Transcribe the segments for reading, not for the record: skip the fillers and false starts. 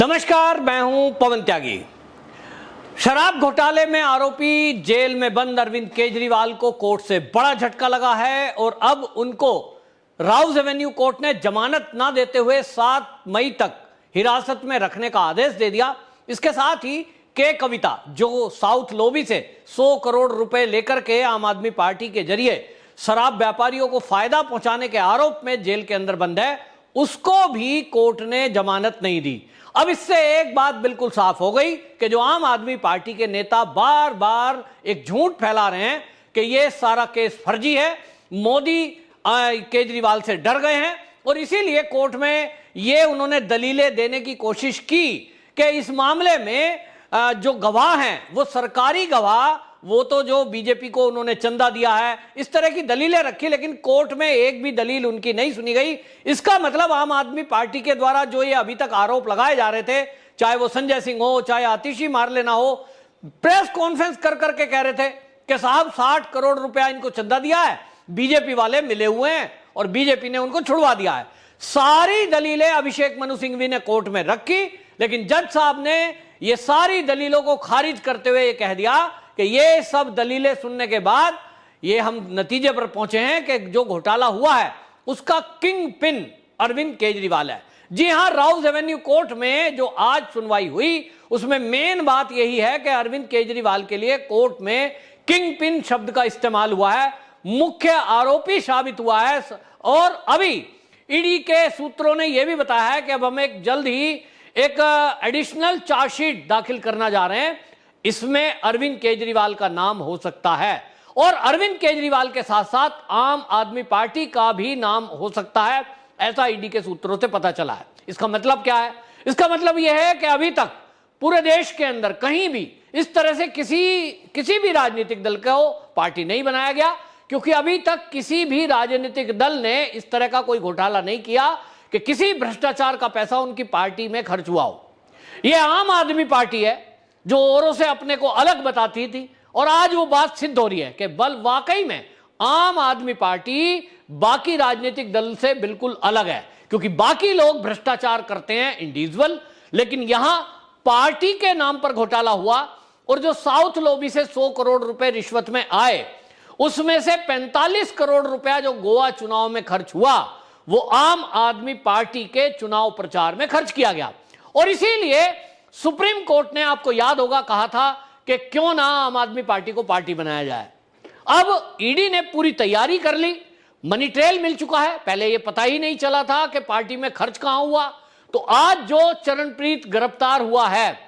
नमस्कार, मैं हूं पवन त्यागी। शराब घोटाले में आरोपी जेल में बंद अरविंद केजरीवाल को कोर्ट से बड़ा झटका लगा है और अब उनको राउज एवेन्यू कोर्ट ने जमानत ना देते हुए 7 मई तक हिरासत में रखने का आदेश दे दिया। इसके साथ ही के कविता, जो साउथ लॉबी से 100 करोड़ रुपए लेकर के आम आदमी पार्टी के जरिए शराब व्यापारियों को फायदा पहुंचाने के आरोप में जेल के अंदर बंद है, उसको भी कोर्ट ने जमानत नहीं दी। अब इससे एक बात बिल्कुल साफ हो गई कि जो आम आदमी पार्टी के नेता बार बार एक झूठ फैला रहे हैं कि ये सारा केस फर्जी है, मोदी केजरीवाल से डर गए हैं और इसीलिए कोर्ट में ये उन्होंने दलीलें देने की कोशिश की कि इस मामले में जो गवाह हैं वो सरकारी गवाह, वो तो जो बीजेपी को उन्होंने चंदा दिया है, इस तरह की दलीलें रखी, लेकिन कोर्ट में एक भी दलील उनकी नहीं सुनी गई। इसका मतलब आम आदमी पार्टी के द्वारा जो ये अभी तक आरोप लगाए जा रहे थे, चाहे वो संजय सिंह हो, चाहे आतिशी मारले ना हो, प्रेस कॉन्फ्रेंस कर करके कह रहे थे कि साहब 60 करोड़ रुपया इनको चंदा दिया है, बीजेपी वाले मिले हुए हैं और बीजेपी ने उनको छुड़वा दिया है। सारी दलीलें अभिषेक मनु सिंघवी ने कोर्ट में रखी, लेकिन जज साहब ने ये सारी दलीलों को खारिज करते हुए ये कह दिया कि ये सब दलीलें सुनने के बाद ये हम नतीजे पर पहुंचे हैं कि जो घोटाला हुआ है उसका किंग पिन अरविंद केजरीवाल है। जी हां, राउज एवेन्यू कोर्ट में जो आज सुनवाई हुई उसमें मेन बात यही है कि अरविंद केजरीवाल के लिए कोर्ट में किंग पिन शब्द का इस्तेमाल हुआ है, मुख्य आरोपी साबित हुआ है। और अभी ईडी के सूत्रों ने यह भी बताया है कि अब हम एक जल्द ही एक एडिशनल चार्जशीट दाखिल करना जा रहे हैं, इसमें अरविंद केजरीवाल का नाम हो सकता है और अरविंद केजरीवाल के साथ साथ आम आदमी पार्टी का भी नाम हो सकता है, ऐसा ईडी के सूत्रों से पता चला है। इसका मतलब क्या है? इसका मतलब यह है कि अभी तक पूरे देश के अंदर कहीं भी इस तरह से किसी भी राजनीतिक दल को पार्टी नहीं बनाया गया, क्योंकि अभी तक किसी भी राजनीतिक दल ने इस तरह का कोई घोटाला नहीं किया कि किसी भ्रष्टाचार का पैसा उनकी पार्टी में खर्च हुआ हो। यह आम आदमी पार्टी है जो औरों से अपने को अलग बताती थी और आज वो बात सिद्ध हो रही है कि बल वाकई में आम आदमी पार्टी बाकी राजनीतिक दल से बिल्कुल अलग है, क्योंकि बाकी लोग भ्रष्टाचार करते हैं इंडिविजुअल, लेकिन यहां पार्टी के नाम पर घोटाला हुआ और जो साउथ लॉबी से 100 करोड़ रुपए रिश्वत में आए उसमें से 45 करोड़ रुपया जो गोवा चुनाव में खर्च हुआ वो आम आदमी पार्टी के चुनाव प्रचार में खर्च किया गया। और इसीलिए सुप्रीम कोर्ट ने, आपको याद होगा, कहा था कि क्यों ना आम आदमी पार्टी को पार्टी बनाया जाए। अब ईडी ने पूरी तैयारी कर ली, मनी ट्रेल मिल चुका है, पहले यह पता ही नहीं चला था कि पार्टी में खर्च कहां हुआ। तो आज जो चरणप्रीत गिरफ्तार हुआ है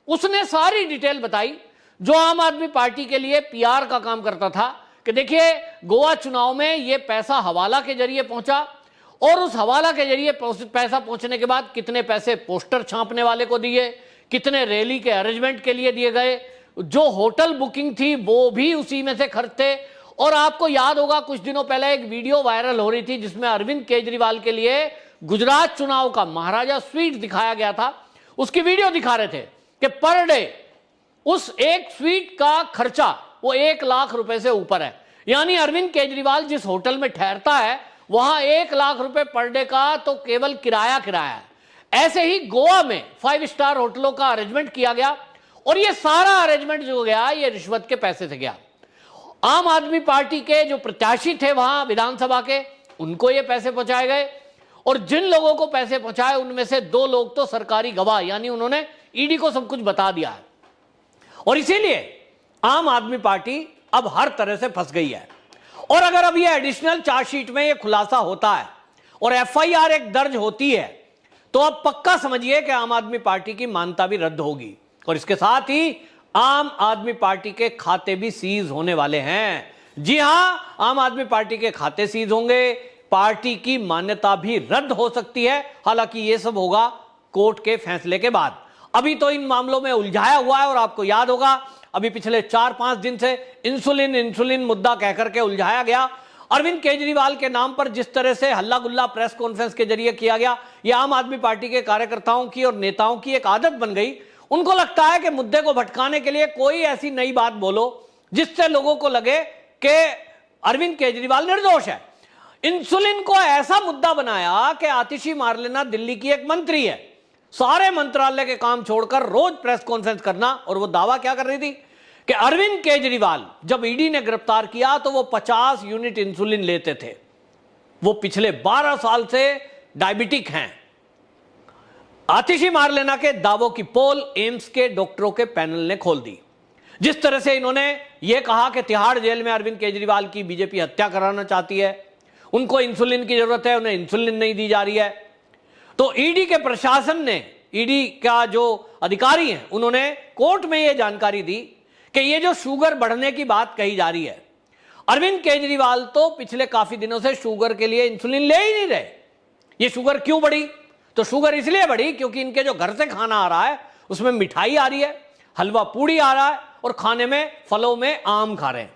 उसने सारी डिटेल बताई, जो आम आदमी पार्टी के लिए पीआर का काम करता था, कि देखिए गोवा चुनाव में यह पैसा हवाला के जरिए पहुंचा और उस हवाला के जरिए पैसा पहुंचने के बाद कितने पैसे पोस्टर छापने वाले को दिए, कितने रैली के अरेंजमेंट के लिए दिए गए, जो होटल बुकिंग थी वो भी उसी में से खर्च थे। और आपको याद होगा कुछ दिनों पहले एक वीडियो वायरल हो रही थी जिसमें अरविंद केजरीवाल के लिए गुजरात चुनाव का महाराजा स्वीट दिखाया गया था। उसकी वीडियो दिखा रहे थे कि पर डे उस एक स्वीट का खर्चा वो 1 लाख रुपए से ऊपर है, यानी अरविंद केजरीवाल जिस होटल में ठहरता है वहां 1 लाख रुपए पर डे का तो केवल किराया है। ऐसे ही गोवा में 5 स्टार होटलों का अरेंजमेंट किया गया और ये सारा अरेंजमेंट जो गया ये रिश्वत के पैसे से गया। आम आदमी पार्टी के जो प्रत्याशी थे वहां विधानसभा के, उनको ये पैसे पहुंचाए गए और जिन लोगों को पैसे पहुंचाए उनमें से 2 लोग तो सरकारी गवाह, यानी उन्होंने ईडी को सब कुछ बता दिया है। और इसीलिए आम आदमी पार्टी अब हर तरह से फंस गई है। और अगर अब ये एडिशनल चार्जशीट में ये खुलासा होता है और एफआईआर एक दर्ज होती है तो अब पक्का समझिए कि आम आदमी पार्टी की मान्यता भी रद्द होगी और इसके साथ ही आम आदमी पार्टी के खाते भी सीज होने वाले हैं। जी हां, आम आदमी पार्टी के खाते सीज होंगे, पार्टी की मान्यता भी रद्द हो सकती है। हालांकि यह सब होगा कोर्ट के फैसले के बाद। अभी तो इन मामलों में उलझाया हुआ है और आपको याद होगा अभी पिछले 4-5 दिन से इंसुलिन मुद्दा कहकर के उलझाया गया। अरविंद केजरीवाल के नाम पर जिस तरह से हल्ला गुल्ला प्रेस कॉन्फ्रेंस के जरिए किया गया, यह आम आदमी पार्टी के कार्यकर्ताओं की और नेताओं की एक आदत बन गई। उनको लगता है कि मुद्दे को भटकाने के लिए कोई ऐसी नई बात बोलो जिससे लोगों को लगे कि अरविंद केजरीवाल निर्दोष है। इंसुलिन को ऐसा मुद्दा बनाया कि आतिशी मारलेना दिल्ली की एक मंत्री है, सारे मंत्रालय के काम छोड़कर रोज प्रेस कॉन्फ्रेंस करना, और वो दावा क्या कर रही थी कि अरविंद केजरीवाल जब ईडी ने गिरफ्तार किया तो वो 50 यूनिट इंसुलिन लेते थे। वो पिछले 12 साल से डायबिटिक हैं। आतिशी मारलेना के दावों की पोल एम्स के डॉक्टरों के पैनल ने खोल दी। जिस तरह से इन्होंने यह कहा कि तिहाड़ जेल में अरविंद केजरीवाल की बीजेपी हत्या कराना चाहती है, उनको इंसुलिन की जरूरत है, उन्हें इंसुलिन नहीं दी जा रही है, तो ईडी के प्रशासन ने, ईडी का जो अधिकारी हैं, उन्होंने कोर्ट में यह जानकारी दी कि यह जो शुगर बढ़ने की बात कही जा रही है, अरविंद केजरीवाल तो पिछले काफी दिनों से शुगर के लिए इंसुलिन ले ही नहीं रहे। ये शुगर क्यों बढ़ी? तो शुगर इसलिए बढ़ी क्योंकि इनके जो घर से खाना आ रहा है उसमें मिठाई आ रही है, हलवा पूड़ी आ रहा है, और खाने में फलों में आम खा रहे हैं,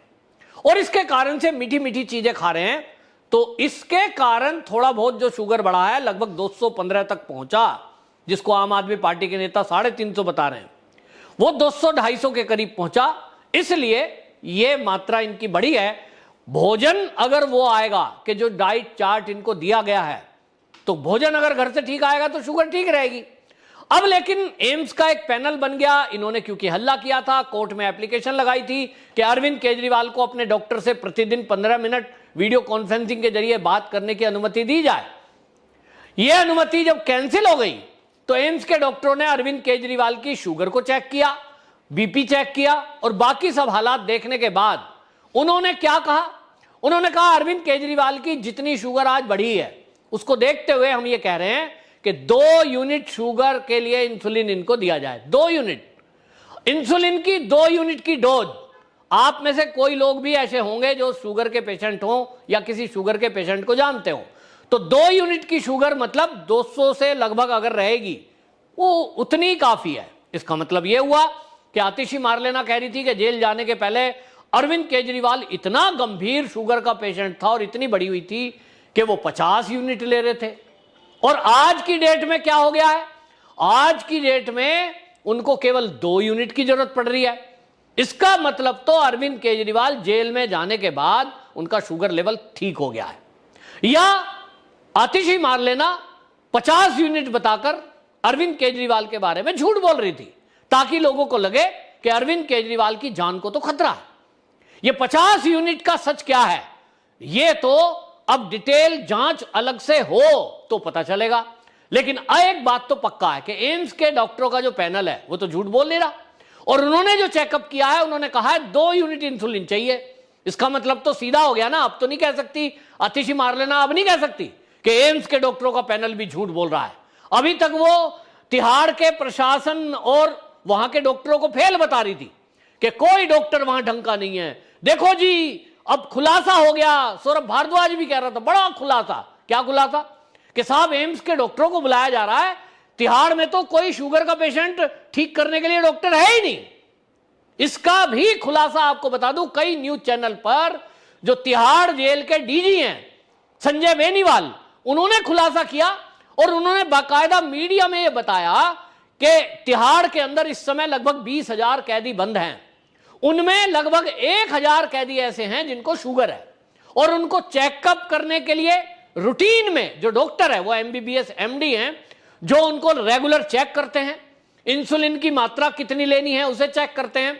और इसके कारण से मीठी मीठी चीजें खा रहे हैं। तो इसके कारण थोड़ा बहुत जो शुगर बढ़ा है, लगभग 215 तक पहुंचा, जिसको आम आदमी पार्टी के नेता 350 बता रहे हैं, वो 200-250 के करीब पहुंचा। इसलिए ये मात्रा इनकी बढ़ी है। भोजन अगर वो आएगा कि जो डाइट चार्ट इनको दिया गया है, तो भोजन अगर घर से ठीक आएगा तो शुगर ठीक रहेगी। अब लेकिन एम्स का एक पैनल बन गया। इन्होंने क्योंकि हल्ला किया था, कोर्ट में एप्लीकेशन लगाई थी कि अरविंद केजरीवाल को अपने डॉक्टर से प्रतिदिन 15 मिनट वीडियो कॉन्फ्रेंसिंग के जरिए बात करने की अनुमति दी जाए। यह अनुमति जब कैंसिल हो गई तो एम्स के डॉक्टरों ने अरविंद केजरीवाल की शुगर को चेक किया, बीपी चेक किया, और बाकी सब हालात देखने के बाद उन्होंने क्या कहा? उन्होंने कहा अरविंद केजरीवाल की जितनी शुगर आज बढ़ी है उसको देखते हुए हम ये कह रहे हैं कि 2 यूनिट शुगर के लिए इंसुलिन इनको दिया जाए। 2 यूनिट इंसुलिन की, 2 यूनिट की डोज। आप में से कोई लोग भी ऐसे होंगे जो शुगर के पेशेंट हो या किसी शुगर के पेशेंट को जानते हो, तो 2 यूनिट की शुगर मतलब 200 से लगभग अगर रहेगी वो उतनी काफी है। इसका मतलब यह हुआ कि आतिशी मारलेना कह रही थी कि जेल जाने के पहले अरविंद केजरीवाल इतना गंभीर शुगर का पेशेंट था और इतनी बड़ी हुई थी कि वो 50 यूनिट ले रहे थे। और आज की डेट में क्या हो गया है? आज की डेट में उनको केवल 2 यूनिट की जरूरत पड़ रही है। इसका मतलब तो अरविंद केजरीवाल जेल में जाने के बाद उनका शुगर लेवल ठीक हो गया है। या आतिशी मारलेना 50 यूनिट बताकर अरविंद केजरीवाल के बारे में झूठ बोल रही थी ताकि लोगों को लगे कि अरविंद केजरीवाल की जान को तो खतरा है। ये 50 यूनिट का सच क्या है, ये तो अब डिटेल जांच अलग से हो तो पता चलेगा। लेकिन एक बात तो पक्का है कि एम्स के डॉक्टरों का जो पैनल है वो तो झूठ बोल नहीं रहा, और उन्होंने जो चेकअप किया है उन्होंने कहा है 2 यूनिट इंसुलिन चाहिए। इसका मतलब तो सीधा हो गया ना। अब तो नहीं कह सकती आतिशी मारलेना, अब नहीं कह सकती कि एम्स के डॉक्टरों का पैनल भी झूठ बोल रहा है। अभी तक वो तिहाड़ के प्रशासन और वहां के डॉक्टरों को फेल बता रही थी कि कोई डॉक्टर वहां ढंग का नहीं है। देखो जी, अब खुलासा हो गया। सौरभ भारद्वाज भी कह रहा था, बड़ा खुलासा। क्या खुलासा? कि साहब एम्स के डॉक्टरों को बुलाया जा रहा है, तिहाड़ में तो कोई शुगर का पेशेंट ठीक करने के लिए डॉक्टर है ही नहीं। इसका भी खुलासा आपको बता दूं, कई न्यूज चैनल पर जो तिहाड़ जेल के डीजी हैं संजय बेनीवाल, उन्होंने खुलासा किया और उन्होंने बाकायदा मीडिया में यह बताया कि तिहाड़ के अंदर इस समय लगभग 20,000 कैदी बंद हैं। उनमें लगभग 1,000 कैदी ऐसे हैं जिनको शुगर है, और उनको चेकअप करने के लिए रूटीन में जो डॉक्टर है वो MBBS MD हैं, जो उनको रेगुलर चेक करते हैं, इंसुलिन की मात्रा कितनी लेनी है उसे चेक करते हैं,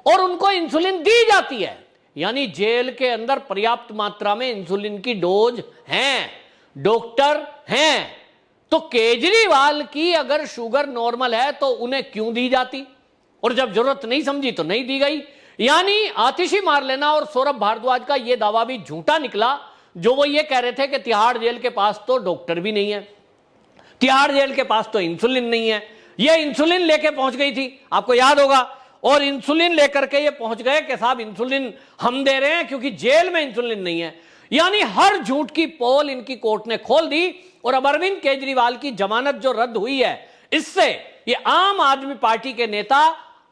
और उनको इंसुलिन दी जाती है। यानी जेल के अंदर पर्याप्त मात्रा में इंसुलिन की डोज हैं, डॉक्टर हैं। तो केजरीवाल की अगर शुगर नॉर्मल है तो उन्हें क्यों दी जाती, और जब जरूरत नहीं समझी तो नहीं दी गई। यानी आतिशी मारलेना और सौरभ भारद्वाज का यह दावा भी झूठा निकला, जो वो ये कह रहे थे कि तिहाड़ जेल के पास तो डॉक्टर भी नहीं है, तिहाड़ जेल के पास तो इंसुलिन नहीं है। ये इंसुलिन लेके पहुंच गई थी, आपको याद होगा, और इंसुलिन लेकर के ये पहुंच गए कि साहब इंसुलिन हम दे रहे हैं क्योंकि जेल में इंसुलिन नहीं है। यानी हर झूठ की पोल इनकी कोर्ट ने खोल दी। और अब अरविंद केजरीवाल की जमानत जो रद्द हुई है, इससे ये आम आदमी पार्टी के नेता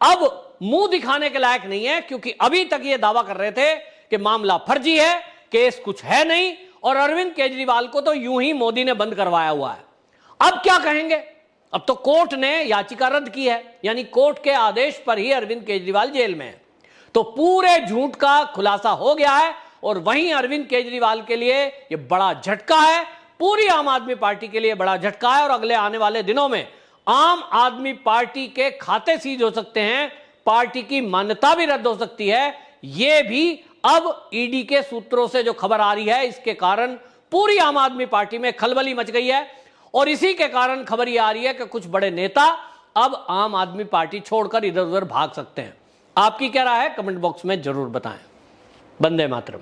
अब मुंह दिखाने के लायक नहीं है, क्योंकि अभी तक ये दावा कर रहे थे कि मामला फर्जी है, केस कुछ है नहीं, और अरविंद केजरीवाल को तो यूं ही मोदी ने बंद करवाया हुआ है। अब क्या कहेंगे? अब तो कोर्ट ने याचिका रद्द की है, यानी कोर्ट के आदेश पर ही अरविंद केजरीवाल जेल में है। तो पूरे झूठ का खुलासा हो गया है, और वहीं अरविंद केजरीवाल के लिए यह बड़ा झटका है, पूरी आम आदमी पार्टी के लिए बड़ा झटका है। और अगले आने वाले दिनों में आम आदमी पार्टी के खाते सीज हो सकते हैं, पार्टी की मान्यता भी रद्द हो सकती है। यह भी अब ईडी के सूत्रों से जो खबर आ रही है, इसके कारण पूरी आम आदमी पार्टी में खलबली मच गई है और इसी के कारण खबर यह आ रही है कि कुछ बड़े नेता अब आम आदमी पार्टी छोड़कर इधर उधर भाग सकते हैं। आपकी क्या राय है, कमेंट बॉक्स में जरूर बताएं। वंदे मातरम।